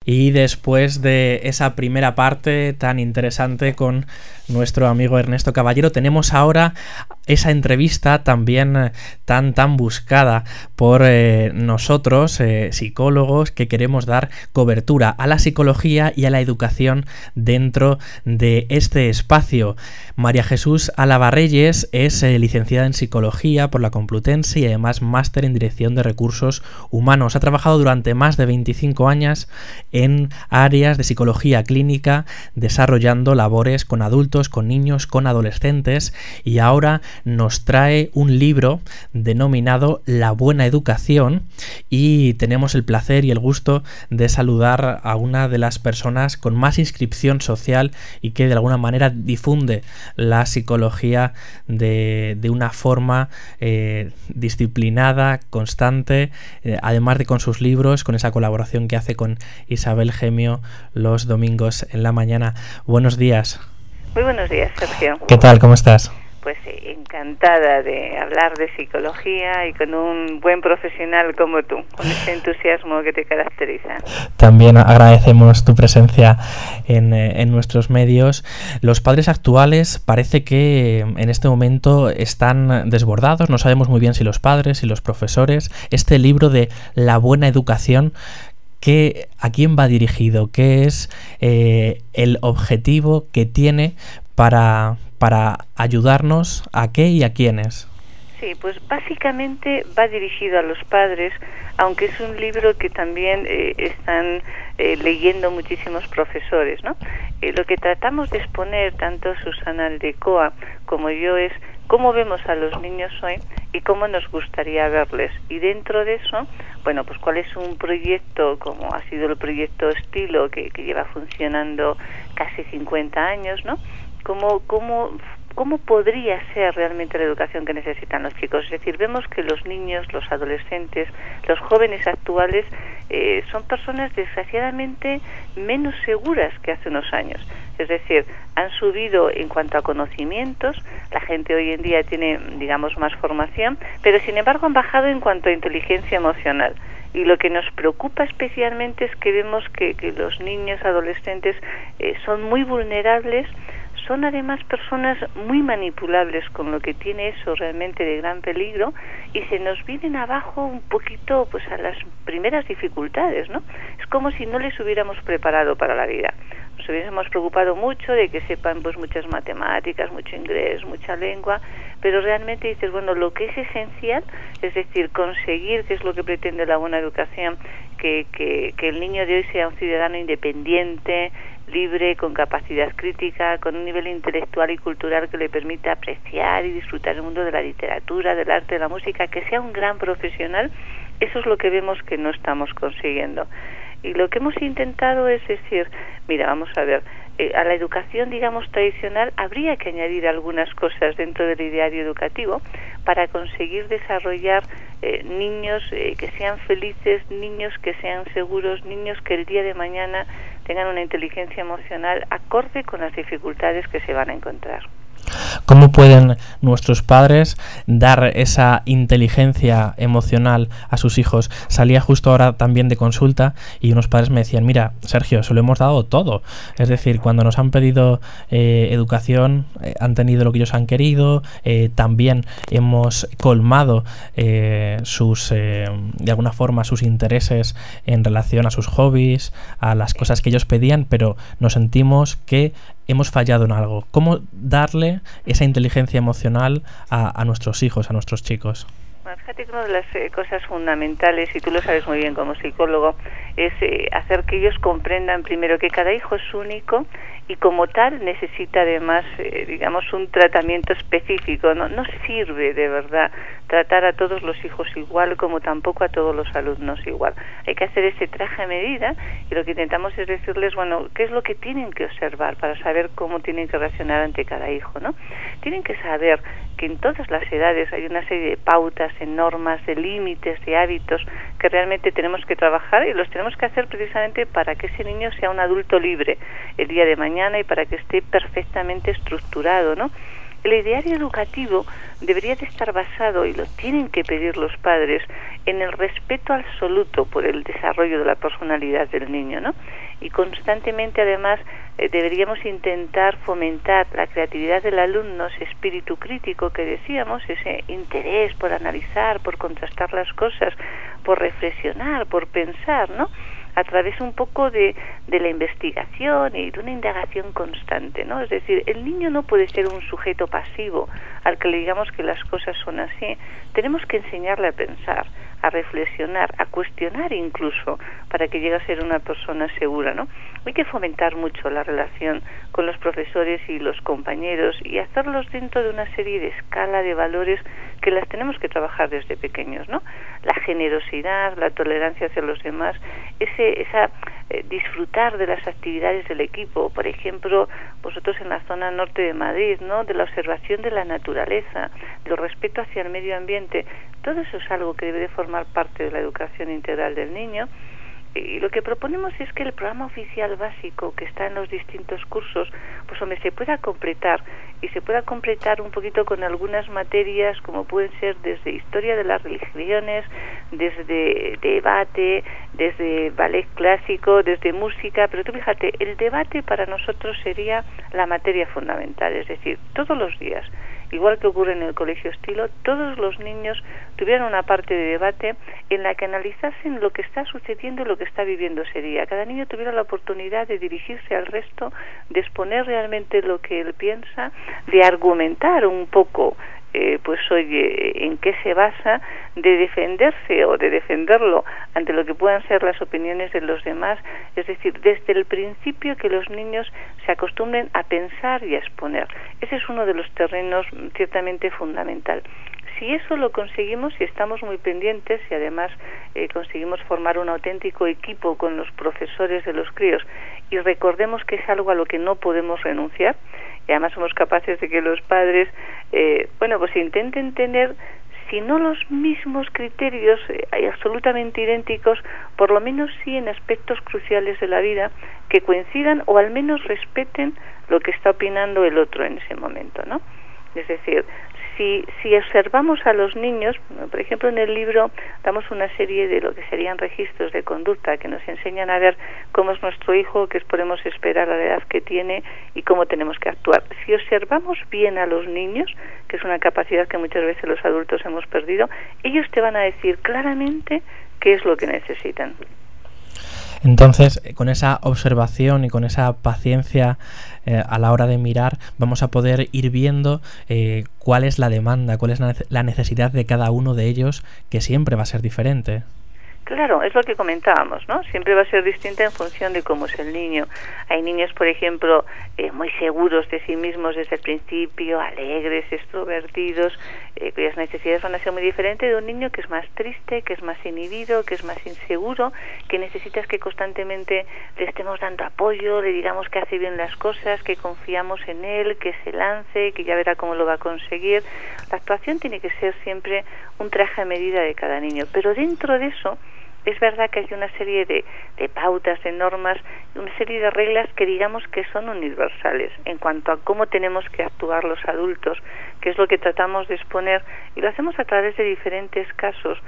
Y después de esa primera parte tan interesante con nuestro amigo Ernesto Caballero, tenemos ahora esa entrevista también tan buscada por nosotros, psicólogos, que queremos dar cobertura a la psicología y a la educación dentro de este espacio. María Jesús Álava-Reyes es licenciada en psicología por la Complutense y además máster en dirección de recursos humanos. Ha trabajado durante más de 25 años en áreas de psicología clínica, desarrollando labores con adultos, con niños, con adolescentes, y ahora nos trae un libro denominado La Buena Educación, y tenemos el placer y el gusto de saludar a una de las personas con más inscripción social y que de alguna manera difunde la psicología de una forma disciplinada, constante, además de con sus libros, con esa colaboración que hace con Isabel Gemio los domingos en la mañana. Buenos días. Muy buenos días, Sergio. ¿Qué tal? ¿Cómo estás? Pues encantada de hablar de psicología y con un buen profesional como tú, con ese entusiasmo que te caracteriza. También agradecemos tu presencia en nuestros medios. Los padres actuales parece que en este momento están desbordados, no sabemos muy bien si los padres, si los profesores. Este libro de La Buena Educación, ¿a quién va dirigido? ¿Qué es el objetivo que tiene para ayudarnos? ¿A qué y a quiénes? Sí, pues básicamente va dirigido a los padres, aunque es un libro que también están leyendo muchísimos profesores, ¿no? Lo que tratamos de exponer, tanto Susana Aldecoa como yo, es cómo vemos a los niños hoy y cómo nos gustaría verles. Y dentro de eso, bueno, pues cuál es un proyecto, como ha sido el proyecto Estilo, que lleva funcionando casi 50 años, ¿no? ¿Cómo podría ser realmente la educación que necesitan los chicos? Es decir, vemos que los niños, los adolescentes, los jóvenes actuales son personas desgraciadamente menos seguras que hace unos años. Es decir, han subido en cuanto a conocimientos, la gente hoy en día tiene, digamos, más formación, pero sin embargo han bajado en cuanto a inteligencia emocional. Y lo que nos preocupa especialmente es que vemos que los niños adolescentes son muy vulnerables. Son además personas muy manipulables, con lo que tiene eso realmente de gran peligro, y se nos vienen abajo un poquito pues a las primeras dificultades, ¿no? Es como si no les hubiéramos preparado para la vida. Nos hubiésemos preocupado mucho de que sepan pues muchas matemáticas, mucho inglés, mucha lengua, pero realmente dices, bueno, lo que es esencial, es decir, conseguir, que es lo que pretende la buena educación, que el niño de hoy sea un ciudadano independiente, libre, con capacidad crítica, con un nivel intelectual y cultural que le permita apreciar y disfrutar el mundo de la literatura, del arte, de la música, que sea un gran profesional. Eso es lo que vemos que no estamos consiguiendo. Y lo que hemos intentado es decir, mira, vamos a ver, a la educación, digamos, tradicional habría que añadir algunas cosas dentro del ideario educativo para conseguir desarrollar niños que sean felices, niños que sean seguros, niños que el día de mañana tengan una inteligencia emocional acorde con las dificultades que se van a encontrar. ¿Cómo pueden nuestros padres dar esa inteligencia emocional a sus hijos? Salía justo ahora también de consulta y unos padres me decían, mira, Sergio, se lo hemos dado todo. Es decir, cuando nos han pedido educación, han tenido lo que ellos han querido, también hemos colmado de alguna forma sus intereses en relación a sus hobbies, a las cosas que ellos pedían, pero nos sentimos que hemos fallado en algo. ¿Cómo darle esa inteligencia emocional a nuestros hijos, a nuestros chicos? Bueno, fíjate que una de las cosas fundamentales, y tú lo sabes muy bien como psicólogo, es hacer que ellos comprendan primero que cada hijo es único y como tal necesita además, digamos, un tratamiento específico. No sirve de verdad tratar a todos los hijos igual, como tampoco a todos los alumnos igual. Hay que hacer ese traje a medida, y lo que intentamos es decirles, bueno, qué es lo que tienen que observar para saber cómo tienen que reaccionar ante cada hijo, ¿no? Tienen que saber que en todas las edades hay una serie de pautas, de normas, de límites, de hábitos que realmente tenemos que trabajar, y los tenemos que hacer precisamente para que ese niño sea un adulto libre el día de mañana y para que esté perfectamente estructurado, ¿no? El ideario educativo debería de estar basado, y lo tienen que pedir los padres, en el respeto absoluto por el desarrollo de la personalidad del niño, ¿no? Y constantemente, además, deberíamos intentar fomentar la creatividad del alumno, ese espíritu crítico que decíamos, ese interés por analizar, por contrastar las cosas, por reflexionar, por pensar, ¿no? A través un poco de la investigación y de una indagación constante, ¿no? Es decir, el niño no puede ser un sujeto pasivo al que le digamos que las cosas son así. Tenemos que enseñarle a pensar, a reflexionar, a cuestionar incluso, para que llegue a ser una persona segura, ¿no? Hay que fomentar mucho la relación con los profesores y los compañeros y hacerlos dentro de una serie de escala de valores que las tenemos que trabajar desde pequeños, ¿no? La generosidad, la tolerancia hacia los demás, disfrutar de las actividades del equipo, por ejemplo, vosotros en la zona norte de Madrid, ¿no? De la observación de la naturaleza, del respeto hacia el medio ambiente, todo eso es algo que debe de formar parte de la educación integral del niño. Y lo que proponemos es que el programa oficial básico que está en los distintos cursos, pues hombre, se pueda completar, y se pueda completar un poquito con algunas materias como pueden ser desde historia de las religiones, desde debate, desde ballet clásico, desde música, pero tú fíjate, el debate para nosotros sería la materia fundamental, es decir, todos los días, igual que ocurre en el Colegio Estilo, todos los niños tuvieran una parte de debate en la que analizasen lo que está sucediendo y lo que está viviendo ese día. Cada niño tuviera la oportunidad de dirigirse al resto, de exponer realmente lo que él piensa, de argumentar un poco pues oye, en qué se basa, de defenderse o de defenderlo ante lo que puedan ser las opiniones de los demás, es decir, desde el principio que los niños se acostumbren a pensar y a exponer. Ese es uno de los terrenos ciertamente fundamental. Si eso lo conseguimos, y estamos muy pendientes, y además conseguimos formar un auténtico equipo con los profesores de los críos, y recordemos que es algo a lo que no podemos renunciar, y además somos capaces de que los padres, pues intenten tener, si no los mismos criterios absolutamente idénticos, por lo menos sí en aspectos cruciales de la vida, que coincidan o al menos respeten lo que está opinando el otro en ese momento, ¿no? Es decir, si observamos a los niños, por ejemplo en el libro damos una serie de lo que serían registros de conducta que nos enseñan a ver cómo es nuestro hijo, qué podemos esperar a la edad que tiene y cómo tenemos que actuar. Si observamos bien a los niños, que es una capacidad que muchas veces los adultos hemos perdido, ellos te van a decir claramente qué es lo que necesitan. Entonces, con esa observación y con esa paciencia a la hora de mirar, vamos a poder ir viendo cuál es la demanda, cuál es la necesidad de cada uno de ellos, que siempre va a ser diferente. Claro, es lo que comentábamos, ¿no? Siempre va a ser distinta en función de cómo es el niño. Hay niños, por ejemplo, muy seguros de sí mismos desde el principio, alegres, extrovertidos, cuyas necesidades van a ser muy diferentes de un niño que es más triste, que es más inhibido, que es más inseguro, que necesitas que constantemente le estemos dando apoyo, le digamos que hace bien las cosas, que confiamos en él, que se lance, que ya verá cómo lo va a conseguir. La actuación tiene que ser siempre un traje a medida de cada niño, pero dentro de eso es verdad que hay una serie de pautas, de normas, una serie de reglas que digamos que son universales en cuanto a cómo tenemos que actuar los adultos, que es lo que tratamos de exponer, y lo hacemos a través de diferentes casos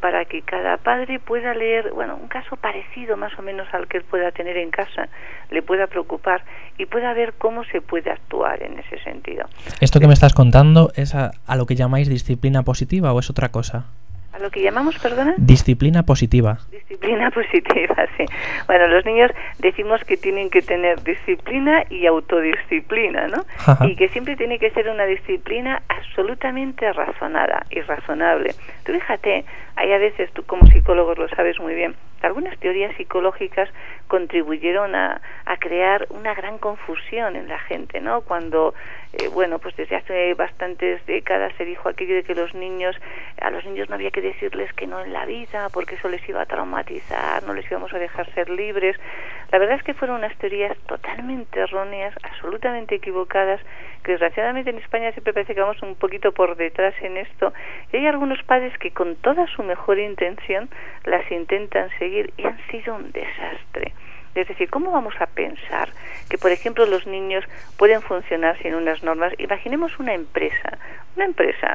para que cada padre pueda leer, un caso parecido más o menos al que él pueda tener en casa, le pueda preocupar y pueda ver cómo se puede actuar en ese sentido. ¿Esto que me estás contando es a lo que llamáis disciplina positiva o es otra cosa? ¿A lo que llamamos, perdona? Disciplina positiva. Disciplina positiva, sí. Bueno, los niños decimos que tienen que tener disciplina y autodisciplina, ¿no? Ajá. Y que siempre tiene que ser una disciplina absolutamente razonada y razonable. Tú fíjate, hay a veces, tú como psicólogos lo sabes muy bien, algunas teorías psicológicas contribuyeron a crear una gran confusión en la gente, ¿no? Cuando, pues desde hace bastantes décadas se dijo aquello de que a los niños no había que decirles que no en la vida, porque eso les iba a traumatizar, no les íbamos a dejar ser libres. La verdad es que fueron unas teorías totalmente erróneas, absolutamente equivocadas, que desgraciadamente en España siempre parece que vamos un poquito por detrás en esto, y hay algunos padres que con toda su mejor intención las intentan seguir y han sido un desastre. Es decir, ¿cómo vamos a pensar que, por ejemplo, los niños pueden funcionar sin unas normas? Imaginemos una empresa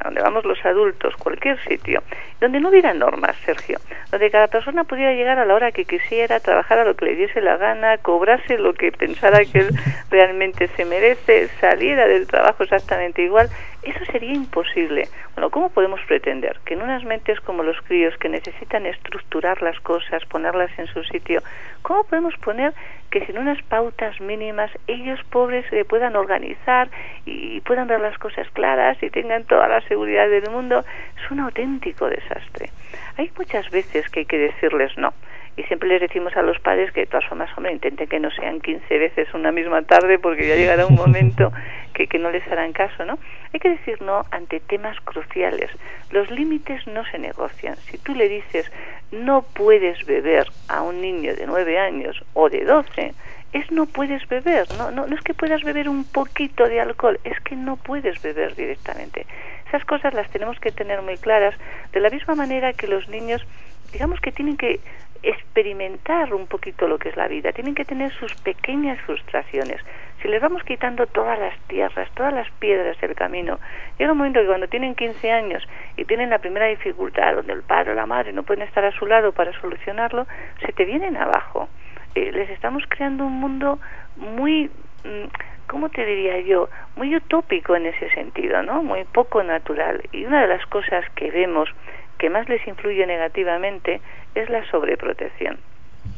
donde vamos los adultos, cualquier sitio, donde no hubiera normas, Sergio, donde cada persona pudiera llegar a la hora que quisiera, trabajar a lo que le diese la gana, cobrarse lo que pensara que él realmente se merece, saliera del trabajo exactamente igual. Eso sería imposible. Bueno, ¿cómo podemos pretender que en unas mentes como los críos, que necesitan estructurar las cosas, ponerlas en su sitio, cómo podemos poner que sin unas pautas mínimas ellos pobres se puedan organizar y puedan ver las cosas claras y tengan toda la seguridad del mundo? Es un auténtico desastre. Hay muchas veces que hay que decirles no. Y siempre les decimos a los padres que de todas formas, hombre, intenten que no sean 15 veces una misma tarde, porque ya llegará un momento que no les harán caso, ¿no? Hay que decir no ante temas cruciales. Los límites no se negocian. Si tú le dices no puedes beber a un niño de 9 años o de 12, es no puedes beber. No es que puedas beber un poquito de alcohol, es que no puedes beber directamente. Esas cosas las tenemos que tener muy claras, de la misma manera que los niños, digamos que tienen que experimentar un poquito lo que es la vida, tienen que tener sus pequeñas frustraciones. Si les vamos quitando todas las tierras, todas las piedras del camino, llega un momento que cuando tienen 15 años y tienen la primera dificultad, donde el padre o la madre no pueden estar a su lado para solucionarlo, se te vienen abajo. Les estamos creando un mundo muy, ¿cómo te diría yo?, muy utópico en ese sentido, ¿no?, muy poco natural. Y una de las cosas que vemos que más les influye negativamente es la sobreprotección.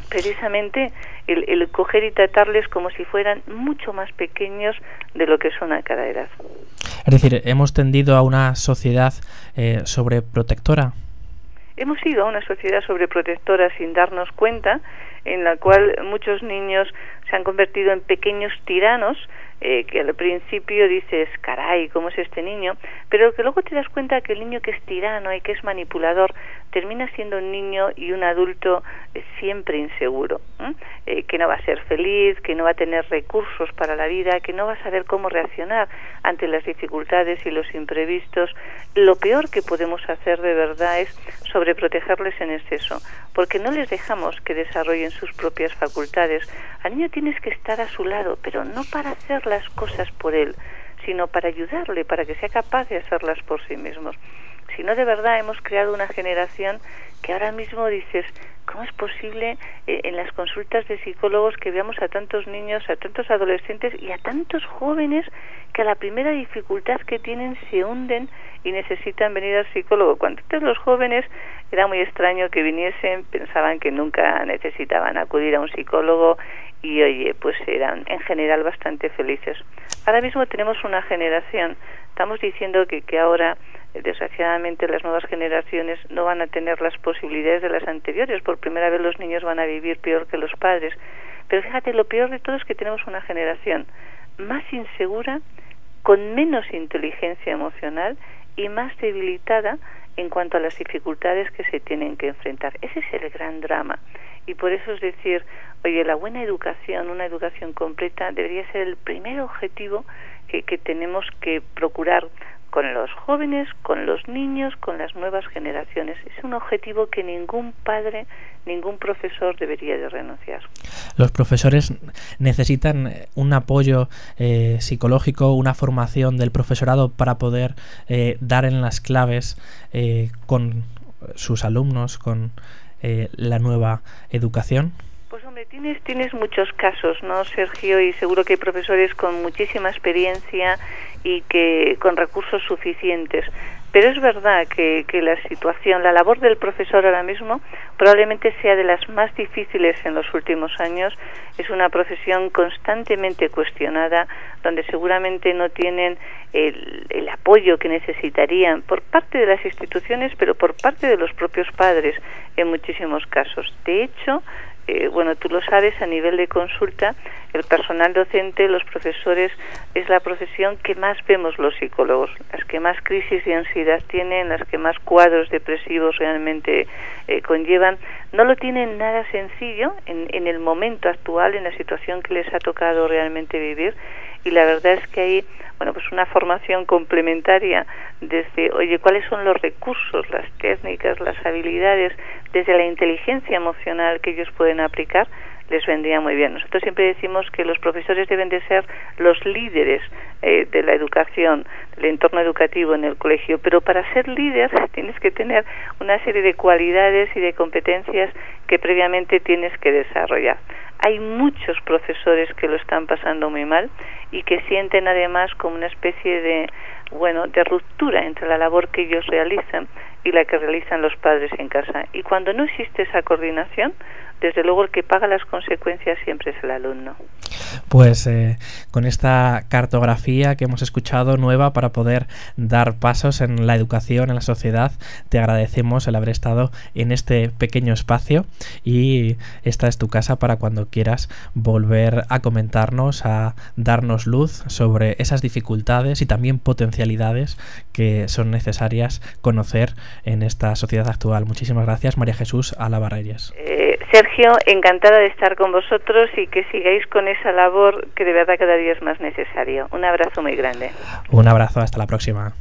Precisamente el coger y tratarles como si fueran mucho más pequeños de lo que son a cada edad. Es decir, hemos tendido a una sociedad sobreprotectora. Hemos ido a una sociedad sobreprotectora sin darnos cuenta, en la cual muchos niños se han convertido en pequeños tiranos, que al principio dices, caray, ¿cómo es este niño? Pero que luego te das cuenta que el niño que es tirano y que es manipulador termina siendo un niño y un adulto siempre inseguro, que no va a ser feliz, que no va a tener recursos para la vida, que no va a saber cómo reaccionar ante las dificultades y los imprevistos. Lo peor que podemos hacer de verdad es sobreprotegerles en exceso, porque no les dejamos que desarrollen sus propias facultades. Al niño tienes que estar a su lado, pero no para hacer las cosas por él, sino para ayudarle, para que sea capaz de hacerlas por sí mismos. Si no, de verdad hemos creado una generación que ahora mismo dices, ¿cómo es posible en las consultas de psicólogos que veamos a tantos niños, a tantos adolescentes y a tantos jóvenes que a la primera dificultad que tienen se hunden y necesitan venir al psicólogo? Cuando antes los jóvenes era muy extraño que viniesen, pensaban que nunca necesitaban acudir a un psicólogo y oye, pues eran en general bastante felices. Ahora mismo tenemos una generación, estamos diciendo que ahora desgraciadamente las nuevas generaciones no van a tener las posibilidades de las anteriores. Por primera vez los niños van a vivir peor que los padres. Pero fíjate, lo peor de todo es que tenemos una generación más insegura, con menos inteligencia emocional y más debilitada en cuanto a las dificultades que se tienen que enfrentar. Ese es el gran drama. Y por eso es decir, oye, la buena educación, una educación completa, debería ser el primer objetivo que tenemos que procurar con los jóvenes, con los niños, con las nuevas generaciones. Es un objetivo que ningún padre, ningún profesor debería de renunciar. Los profesores necesitan un apoyo psicológico, una formación del profesorado para poder dar en las claves con sus alumnos, con la nueva educación. Pues hombre, tienes muchos casos, ¿no, Sergio? Y seguro que hay profesores con muchísima experiencia y que con recursos suficientes. Pero es verdad que la situación, la labor del profesor ahora mismo probablemente sea de las más difíciles en los últimos años. Es una profesión constantemente cuestionada, donde seguramente no tienen el apoyo que necesitarían por parte de las instituciones, pero por parte de los propios padres en muchísimos casos. De hecho, bueno, tú lo sabes, a nivel de consulta, el personal docente, los profesores, es la profesión que más vemos los psicólogos, las que más crisis de ansiedad tienen, las que más cuadros depresivos realmente conllevan. No lo tienen nada sencillo en el momento actual, en la situación que les ha tocado realmente vivir, y la verdad es que hay, bueno, pues una formación complementaria desde, oye, ¿cuáles son los recursos, las técnicas, las habilidades, desde la inteligencia emocional que ellos pueden aplicar? les vendría muy bien. Nosotros siempre decimos que los profesores deben de ser los líderes de la educación, del entorno educativo en el colegio, pero para ser líder tienes que tener una serie de cualidades y de competencias que previamente tienes que desarrollar. Hay muchos profesores que lo están pasando muy mal y que sienten además como una especie de ruptura entre la labor que ellos realizan y la que realizan los padres en casa. Y cuando no existe esa coordinación, desde luego el que paga las consecuencias siempre es el alumno. Pues con esta cartografía que hemos escuchado nueva para poder dar pasos en la educación, en la sociedad, te agradecemos el haber estado en este pequeño espacio y esta es tu casa para cuando quieras volver a comentarnos, a darnos luz sobre esas dificultades y también potencialidades que son necesarias conocer en esta sociedad actual. Muchísimas gracias, María Jesús Álava Reyes. Sergio, encantada de estar con vosotros y que sigáis con esa labor que de verdad cada día es más necesario. Un abrazo muy grande. Un abrazo, hasta la próxima.